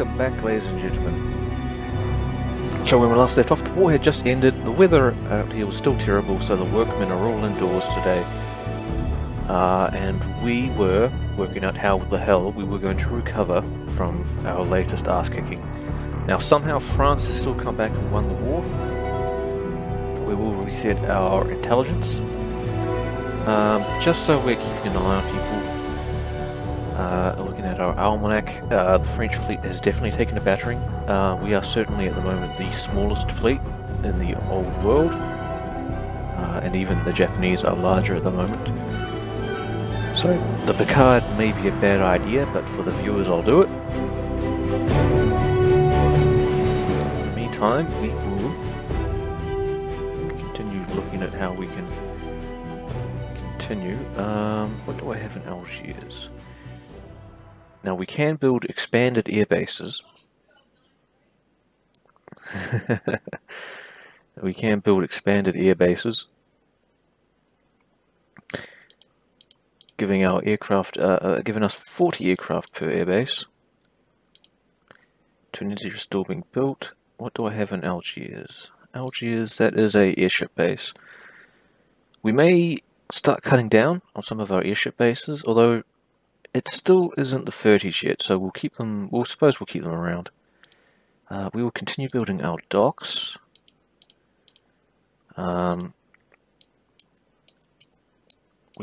Welcome back, ladies and gentlemen. So when we last left off, the war had just ended. The weather out here was still terrible, so the workmen are all indoors today. And we were working out how the hell we were going to recover from our latest ass-kicking. Now, somehow France has still come back and won the war. We will reset our intelligence. Just so we're keeping an eye on people. Looking at our almanac, the French fleet has definitely taken a battering. We are certainly at the moment the smallest fleet in the old world, and even the Japanese are larger at the moment. So the Picard may be a bad idea, but for the viewers I'll do it. In the meantime, we will continue looking at how we can continue. What do I have in Algiers? Now we can build expanded air bases. We can build expanded air bases, giving our aircraft, giving us 40 aircraft per airbase. Tunisia is still being built. What do I have in Algiers? Algiers, that is a airship base. We may start cutting down on some of our airship bases, although it still isn't the 30s yet, so we'll keep them. We'll suppose we'll keep them around. We will continue building our docks. We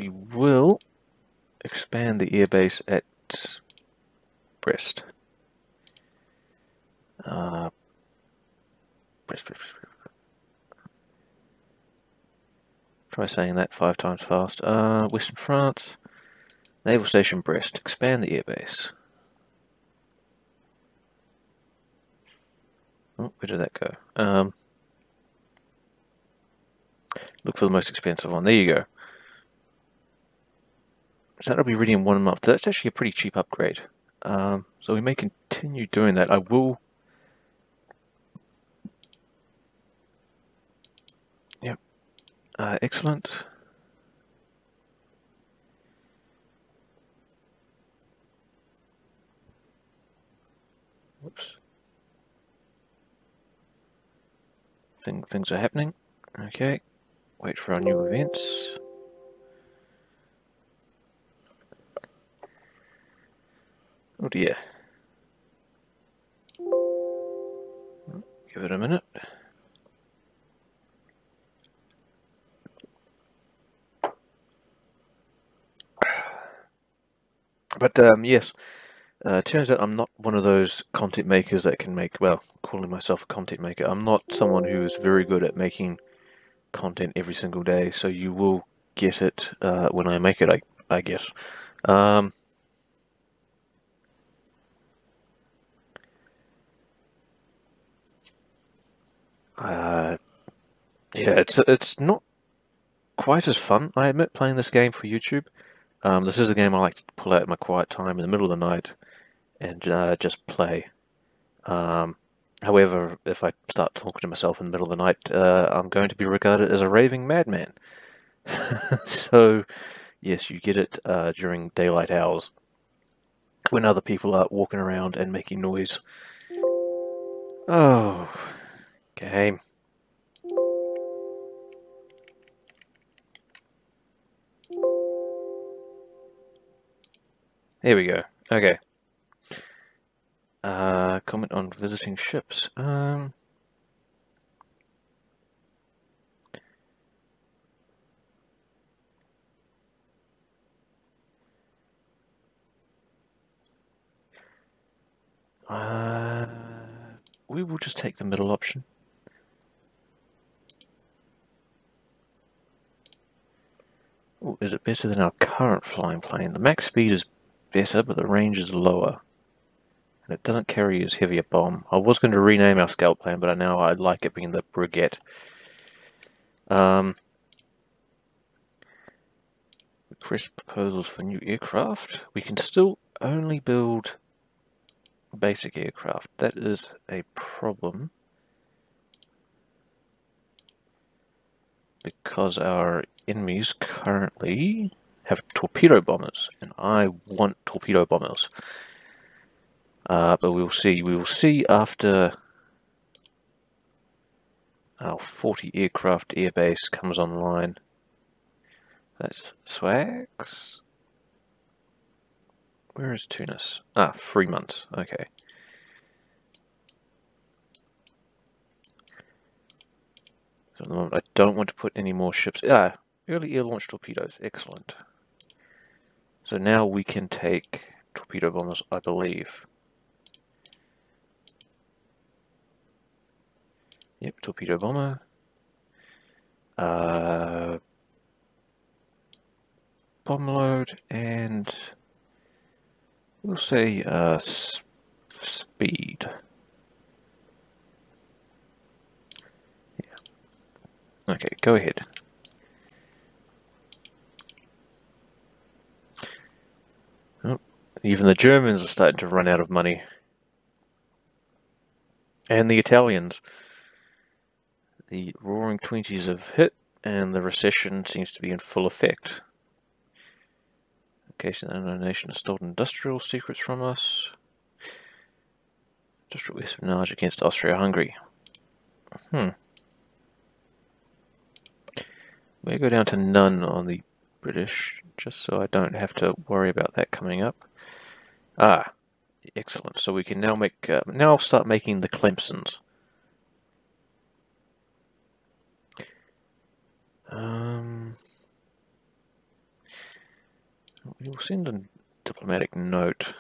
will expand the airbase at Brest. Brest. Try saying that 5 times fast. Western France. Naval Station Brest. Expand the airbase. Oh, where did that go? Look for the most expensive one. There you go. So that'll be Iridium 1 a month. That's actually a pretty cheap upgrade. So we may continue doing that. I will... Yep. Excellent. Whoops. Things are happening. Okay. Wait for our new events. Oh dear. Give it a minute. But yes. Turns out I'm not one of those content makers that can make, well, calling myself a content maker. I'm not someone who is very good at making content every single day, so you will get it when I make it, I guess. Yeah, it's not quite as fun, I admit, playing this game for YouTube. This is a game I like to pull out in my quiet time in the middle of the night and just play. However, if I start talking to myself in the middle of the night, I'm going to be regarded as a raving madman. So, yes, you get it during daylight hours, when other people are walking around and making noise. Oh, game. There we go. Okay. Comment on visiting ships. We will just take the middle option. Ooh, is it better than our current flying plane? The max speed is better, but the range is lower. And it doesn't carry as heavy a bomb. I was going to rename our scout plane, but now I'd like it being the Brigette. Request proposals for new aircraft. We can still only build basic aircraft. That is a problem, because our enemies currently have torpedo bombers, and I want torpedo bombers. But we will see. We will see after our 40 aircraft airbase comes online. That's Swags. Where is Tunis? 3 months. Okay. So at the moment, I don't want to put any more ships. Early air launch torpedoes. Excellent. So now we can take torpedo bombers, I believe. Yep, torpedo bomber. Bomb load, and we'll say speed. Yeah. Okay, go ahead. Oh, even the Germans are starting to run out of money. And the Italians. The roaring 20s have hit, and the recession seems to be in full effect. In case the unknown nation has stolen industrial secrets from us. Industrial espionage against Austria-Hungary. We'll go down to none on the British, just so I don't have to worry about that coming up. Excellent. So we can now make. Now I'll start making the Clemsons. We'll send a diplomatic note.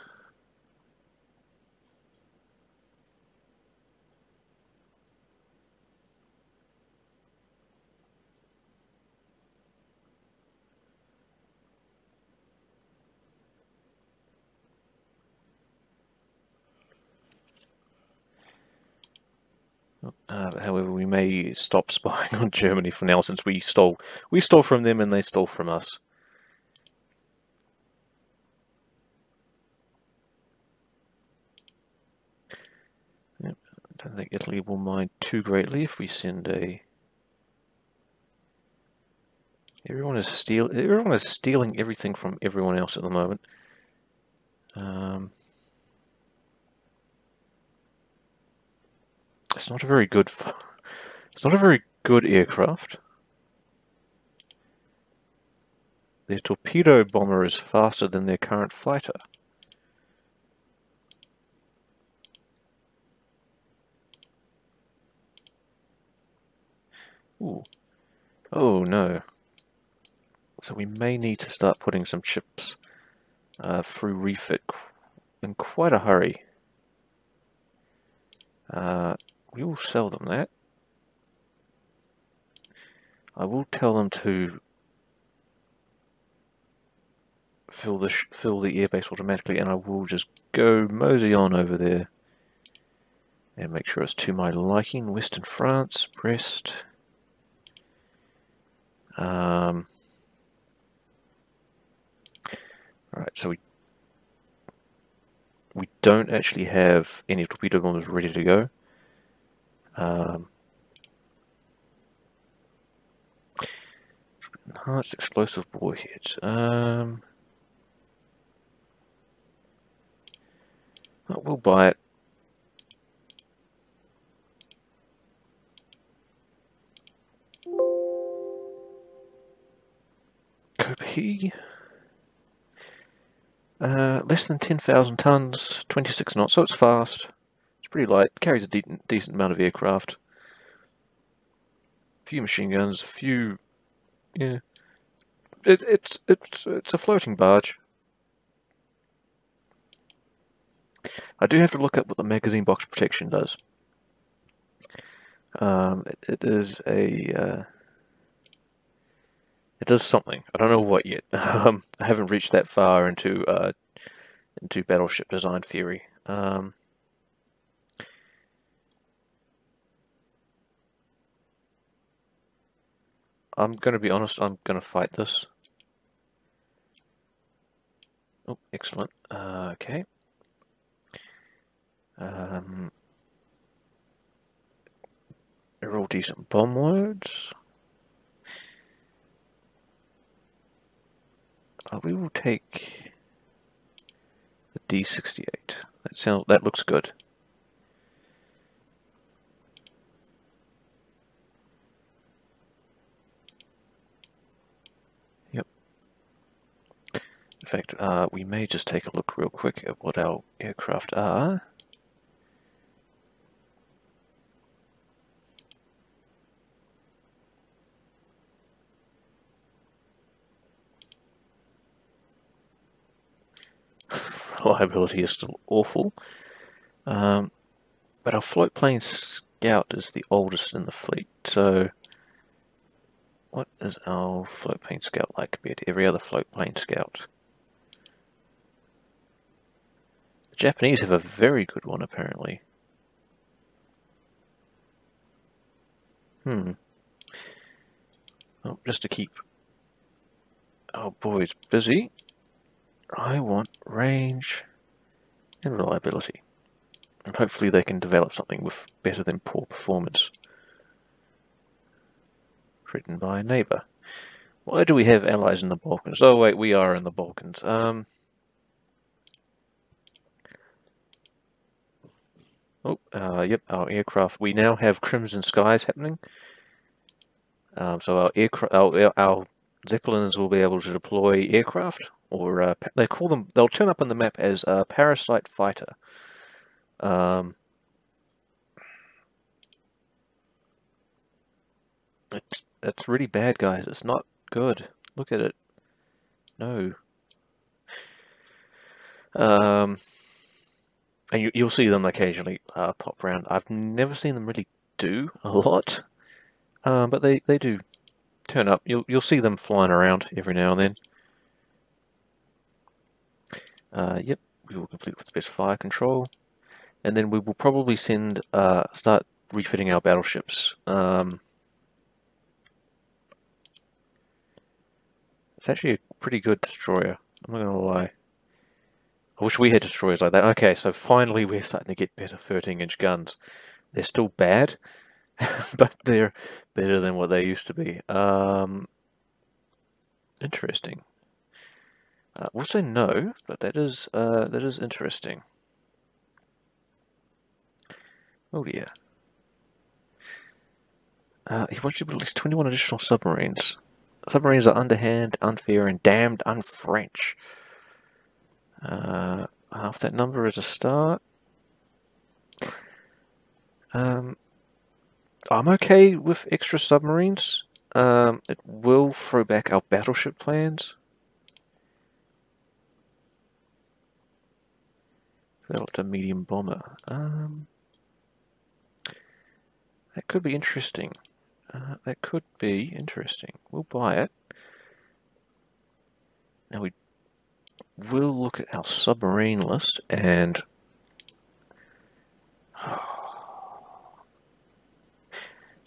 However, we may stop spying on Germany for now, since we stole from them and they stole from us. Yep. I don't think Italy will mind too greatly if we send a. Everyone is stealing everything from everyone else at the moment. It's not a very good. It's not a very good aircraft. Their torpedo bomber is faster than their current fighter. Ooh. Oh no. So we may need to start putting some ships through refit in quite a hurry. We will sell them that. I will tell them to fill the airbase automatically, and I will just go mosey on over there and make sure it's to my liking. Western France, Brest. Alright, so we don't actually have any torpedo bombers ready to go. Enhanced explosive warhead. We'll buy it. Copy. Less than 10,000 tons, 26 knots, so it's fast. It's pretty light, carries a decent amount of aircraft. Few machine guns, few. Yeah. It's a floating barge. I do have to look up what the magazine box protection does. It is a. It does something. I don't know what yet. I haven't reached that far into battleship design theory. I'm going to be honest. I'm going to fight this. Oh, excellent. Okay. They're all decent bomb loads. We will take the D68. That looks good. Yep. In fact, we may just take a look real quick at what our aircraft are. Reliability is still awful. But our float plane Scout is the oldest in the fleet, so what is our float plane Scout like compared to every other float plane Scout? The Japanese have a very good one, apparently. Oh, just to keep our boys busy, I want range and reliability. And hopefully they can develop something with better than poor performance. Written by a neighbour. Why do we have allies in the Balkans? Oh wait, we are in the Balkans. Yep, our aircraft. We now have Crimson Skies happening. So our Zeppelins will be able to deploy aircraft, or they'll turn up on the map as a parasite fighter. It's really bad, guys. It's not good. Look at it. No. And you'll see them occasionally pop around. I've never seen them really do a lot, but they do turn up. You'll see them flying around every now and then. Yep, we will complete with the best fire control, and then we will probably start refitting our battleships. It's actually a pretty good destroyer. I'm not gonna lie. I wish we had destroyers like that. Okay, so finally we're starting to get better 13-inch guns. They're still bad, but they're better than what they used to be. Interesting. We'll say no, but that is interesting. Oh dear. He wants you to build at least 21 additional submarines. Submarines are underhand, unfair, and damned un-French. Half that number is a start. I'm okay with extra submarines. It will throw back our battleship plans. Developed a medium bomber. That could be interesting. We'll buy it. Now we will look at our submarine list and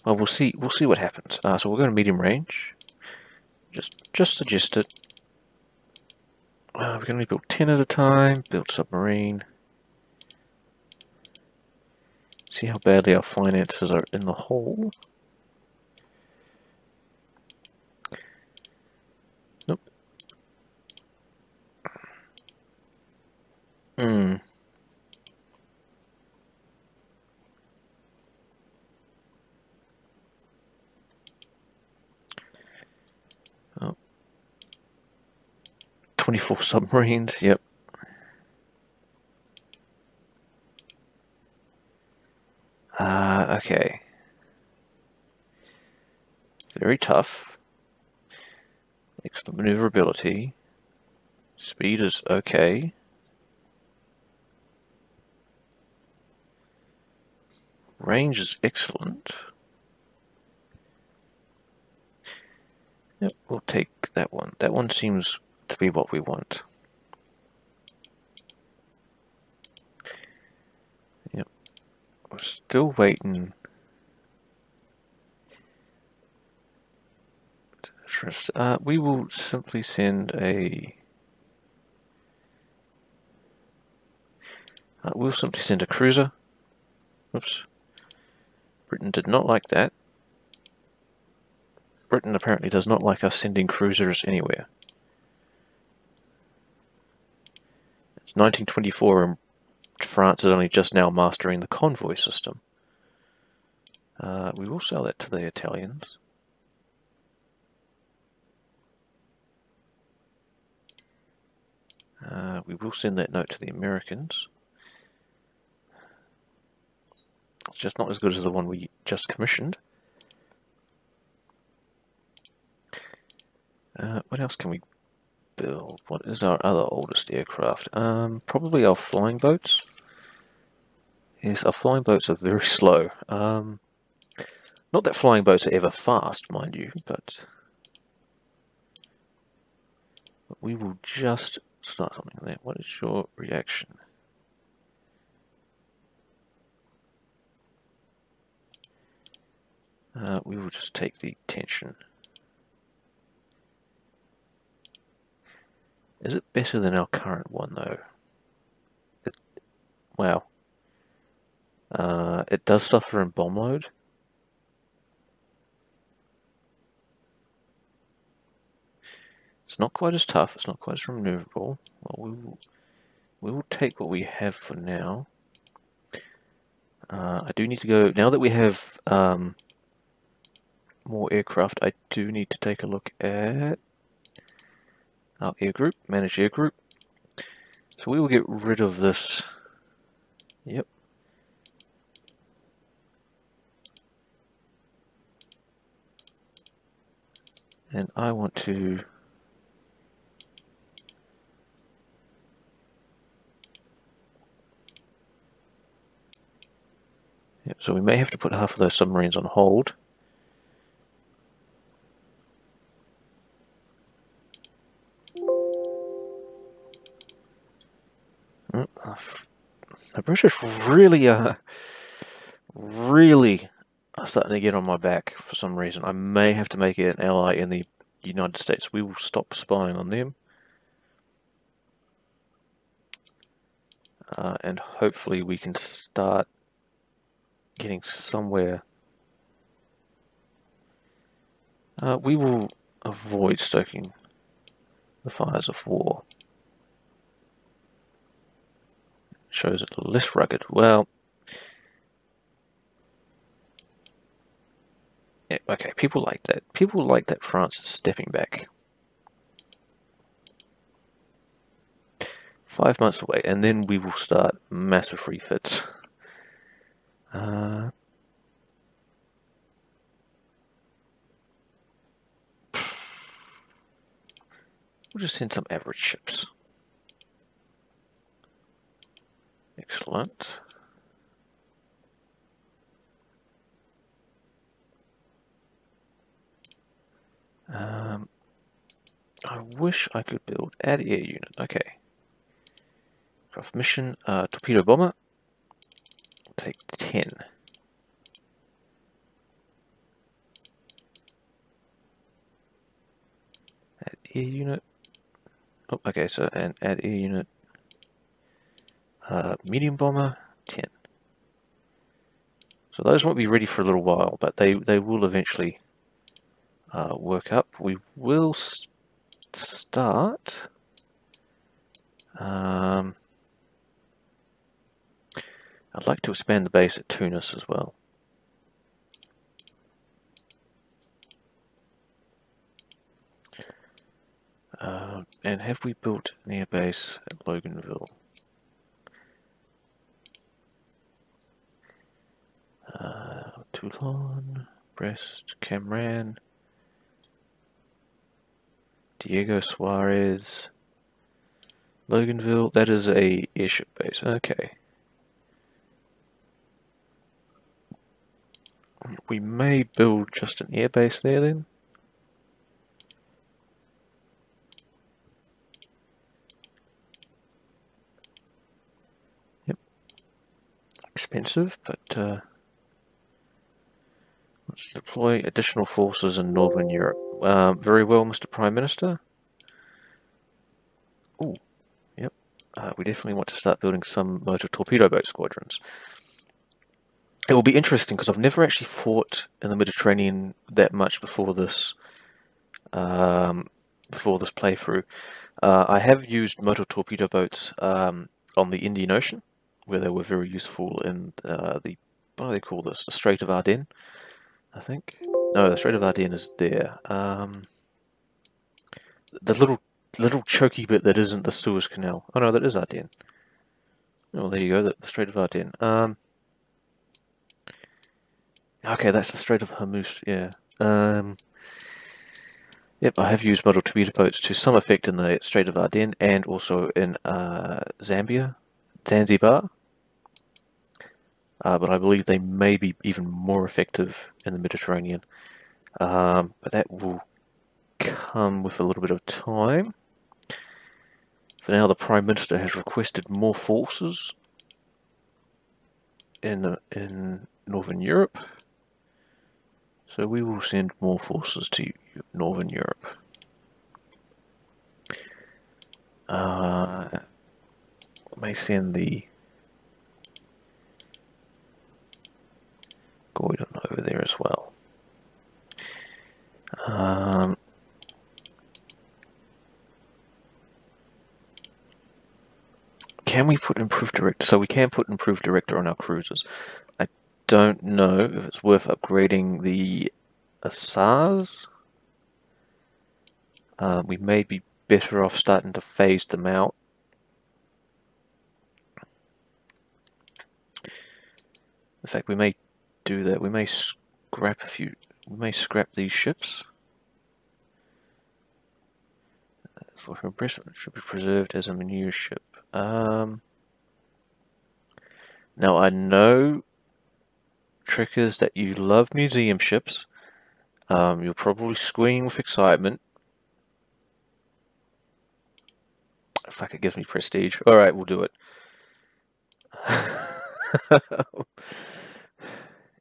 well, we'll see what happens. So we're going to medium range. Just suggest it. We're going to build 10 at a time. Build submarine. See how badly our finances are in the hole. Nope. Oh. 24 submarines, yep. Okay. Very tough. Excellent maneuverability. Speed is okay. Range is excellent. Yep, we'll take that one. That one seems to be what we want. Yep. We're still waiting. We will simply send a... we'll simply send a cruiser. Oops. Britain did not like that. Britain apparently does not like us sending cruisers anywhere. It's 1924 and France is only just now mastering the convoy system. We will sell that to the Italians. We will send that note to the Americans. It's just not as good as the one we just commissioned. What else can we build? What is our other oldest aircraft? Probably our flying boats. Yes, our flying boats are very slow. Not that flying boats are ever fast, mind you, but we will just start something there. What is your reaction? We will just take the tension. Is it better than our current one, though? Wow. It does suffer in bomb load. It's not quite as tough. It's not quite as maneuverable. Well, we will take what we have for now. I do need to go now that we have more aircraft. I do need to take a look at our air group, manage air group. So we will get rid of this. Yep. And I want to so we may have to put half of those submarines on hold. The British really are starting to get on my back for some reason. I may have to make it an ally in the United States. We will stop spying on them. And hopefully we can start getting somewhere. We will avoid stoking the fires of war. Shows it less rugged. Well, yeah, okay, people like that. People like that France is stepping back. 5 months away, and then we will start massive refits. We'll just send some average ships. Excellent. I wish I could build add air unit. Okay. Craft mission, torpedo bomber. Take 10. Add air unit. Oh, okay, so and add air unit. Medium bomber, 10. So those won't be ready for a little while, but they will eventually work up. We will start. I'd like to expand the base at Tunis as well. And have we built an air base at Loganville? Toulon, Brest, Camran, Diego Suarez, Loganville. That is a airship base. Okay. We may build just an air base there then. Yep. Expensive, but let's deploy additional forces in Northern Europe. Very well, Mr. Prime Minister. Ooh, yep. We definitely want to start building some motor torpedo boat squadrons. It will be interesting because I've never actually fought in the Mediterranean that much before this playthrough. I have used motor torpedo boats on the Indian Ocean, where they were very useful in what do they call this? The Strait of Ardennes, I think. No, the Strait of Ardennes is there. The little choky bit that isn't the Suez Canal. Oh no, that is Ardennes. Oh, there you go, the Strait of Ardennes. Okay, that's the Strait of Hormuz, yeah. Yep, I have used model torpedo boats to some effect in the Strait of Ardennes and also in Zanzibar. But I believe they may be even more effective in the Mediterranean. But that will come with a little bit of time. For now, the Prime Minister has requested more forces in Northern Europe. So we will send more forces to Northern Europe. May send the Gordon over there as well. Can we put improved director? So we can put improved director on our cruisers. I don't know if it's worth upgrading the SARS. We may be better off starting to phase them out. In fact, we may do that. We may scrap a few. We may scrap these ships. For impressment, should be preserved as a manure ship. Now I know, Trickers, that you love museum ships. You're probably squealing with excitement. Fuck, it gives me prestige. Alright, we'll do it.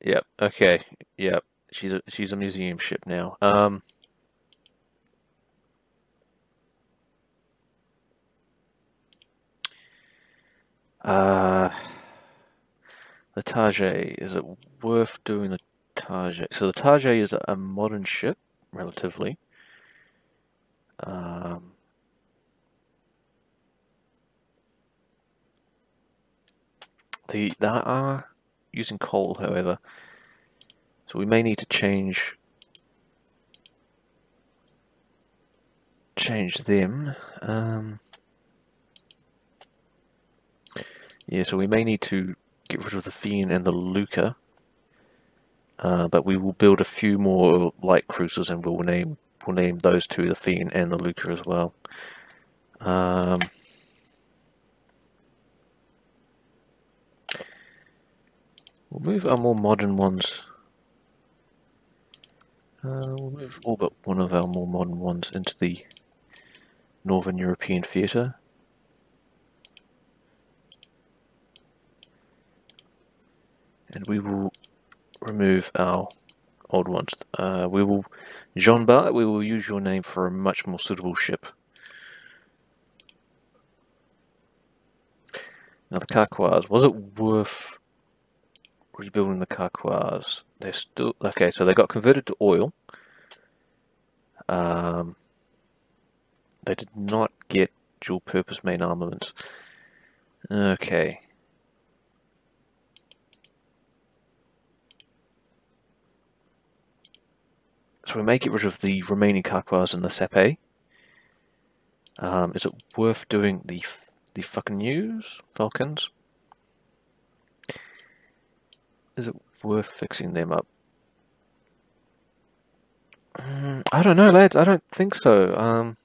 Yep, okay. Yep. She's a museum ship now. The Target, is it worth doing the Target? So the Target is a modern ship, relatively. They are using coal, however, so we may need to change them. Yeah, so we may need to get rid of the Fiend and the Luca, but we will build a few more light cruisers, and we'll name those two, the Fiend and the Luca, as well. We'll move our more modern ones. We'll move all but one of our more modern ones into the Northern European theatre. And we will remove our old ones. Jean Bart, we will use your name for a much more suitable ship. Now the Carquois, was it worth rebuilding the Carquois? They're still okay. So they got converted to oil. They did not get dual-purpose main armaments. Okay. So we may get rid of the remaining Carquois and the Sape. Is it worth doing the fucking news Falcons? Is it worth fixing them up? I don't know, lads. I don't think so.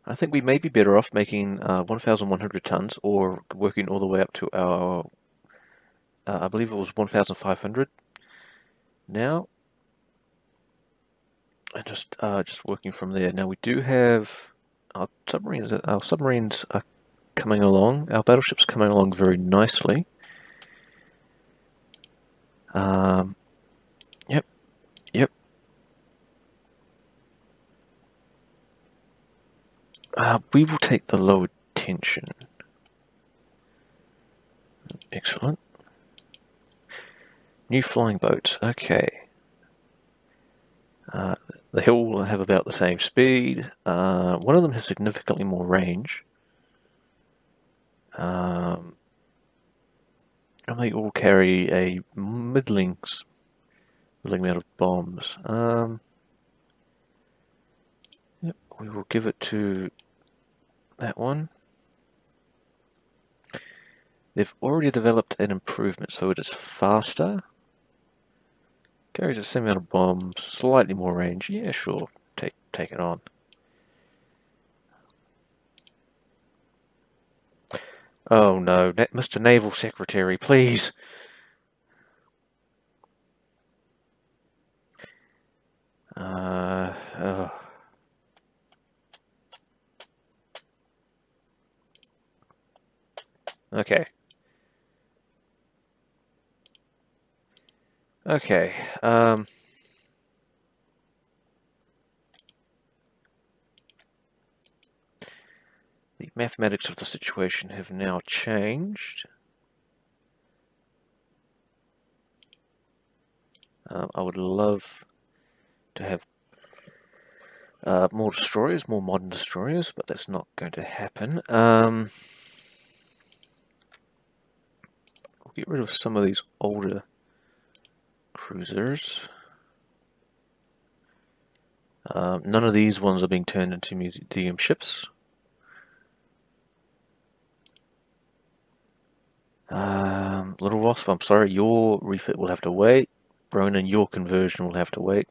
I think we may be better off making 1,100 tons, or working all the way up to our, I believe it was 1,500 now, and just working from there. Now we do have our submarines. Our submarines are coming along. Our battleships are coming along very nicely. Yep. We will take the lower tension. Excellent. New flying boats. Okay. They all have about the same speed. One of them has significantly more range. And they all carry a middling amount of bombs. Yep, we will give it to that one. They've already developed an improvement, so it is faster. Carries the same amount of bombs, slightly more range. Yeah, sure, take it on. Oh no, Mr. Naval Secretary, please. Oh. Okay. Okay. The mathematics of the situation have now changed. I would love to have more destroyers, more modern destroyers, but that's not going to happen. We'll get rid of some of these older cruisers. None of these ones are being turned into museum ships. Little Wasp, I'm sorry, your refit will have to wait. Ronan, your conversion will have to wait.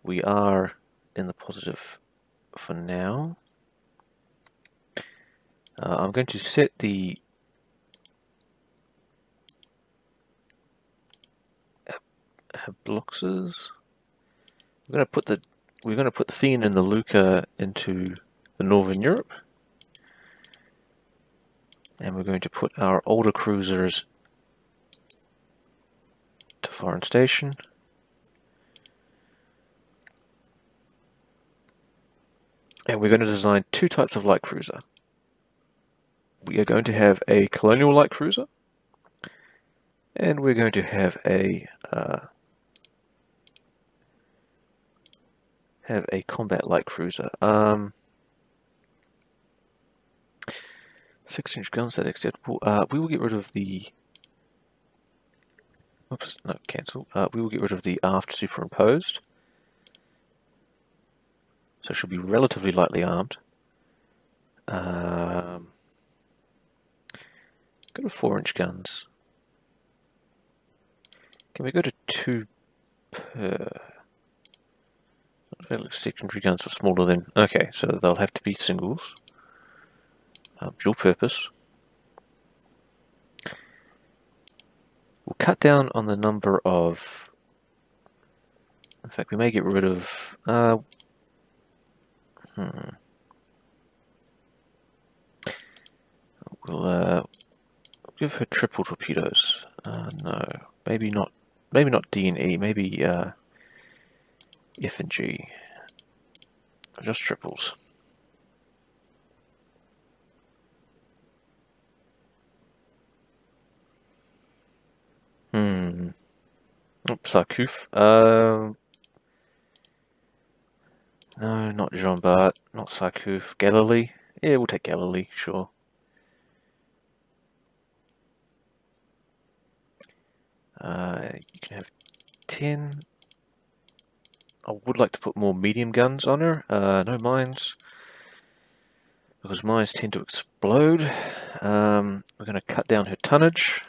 We are in the positive for now. I'm going to set the Abluxes. We're going to put the Fiend and the Luca into the Northern Europe. And we're going to put our older cruisers to Foreign Station. And we're going to design two types of light cruiser. We are going to have a colonial light cruiser, and we're going to have a combat light cruiser. 6-inch guns, that acceptable. We will get rid of the. Oops, no, cancel. We will get rid of the aft superimposed. So it should be relatively lightly armed. Go to 4-inch guns. Can we go to 2 per? Secondary guns are smaller than. Okay, so they'll have to be singles. Dual purpose. We'll cut down on the number of. In fact, we may get rid of. We'll give her triple torpedoes. No, maybe not. Maybe not D and E. Maybe F and G. Just triples. Oops, Sarkouf. No, not Jean Bart. Not Sarkouf. Galilee. Yeah, we'll take Galilee. Sure. You can have 10. I would like to put more medium guns on her. No mines. Because mines tend to explode. We're going to cut down her tonnage.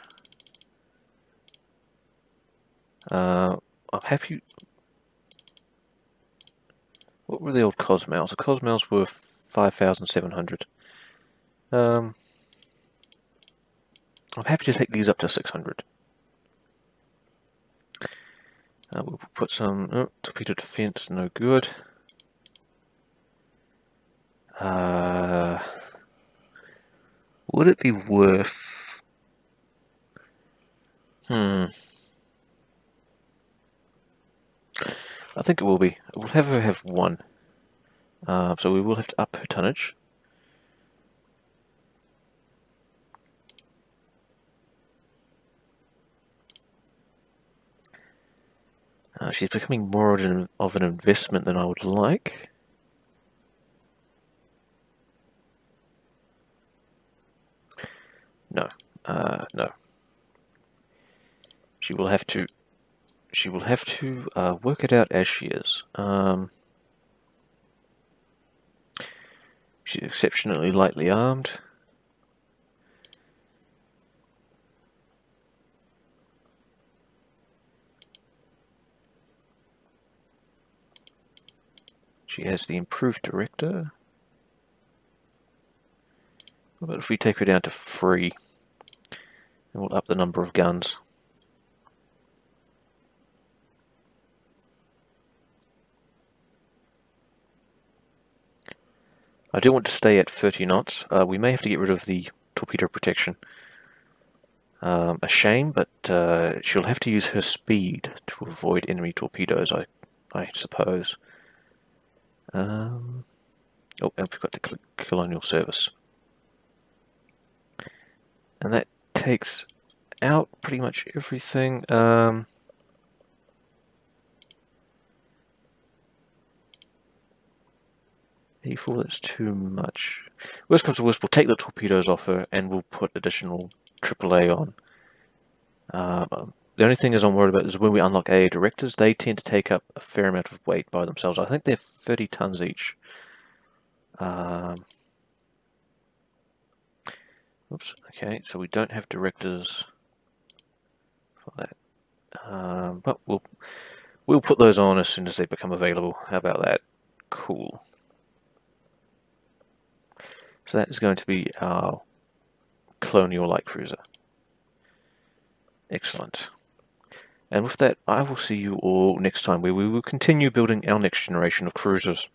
I'm happy. What were the old Cosmos? The Cosmos were 5,700. I'm happy to take these up to 600. We'll put some torpedo defense, no good. Would it be worth? I think it will be. We'll have her have 1. So we will have to up her tonnage. She's becoming more of an investment than I would like. No, no. She will have to. She will have to work it out as she is. She's exceptionally lightly armed. She has the improved director. What about if we take her down to 3? And we'll up the number of guns. I do want to stay at 30 knots. We may have to get rid of the torpedo protection. A shame, but she'll have to use her speed to avoid enemy torpedoes, I suppose. Oh, I forgot to click Colonial Service. And that takes out pretty much everything. E4, that's too much. Worst comes to worst, we'll take the torpedoes off her and we'll put additional AAA on. The only thing is I'm worried about is when we unlock AA directors, they tend to take up a fair amount of weight by themselves. I think they're 30 tons each. Oops, okay, so we don't have directors for that. But we'll put those on as soon as they become available. How about that? Cool. So that is going to be our Colonial Light Cruiser. Excellent. And with that, I will see you all next time, where we will continue building our next generation of cruisers.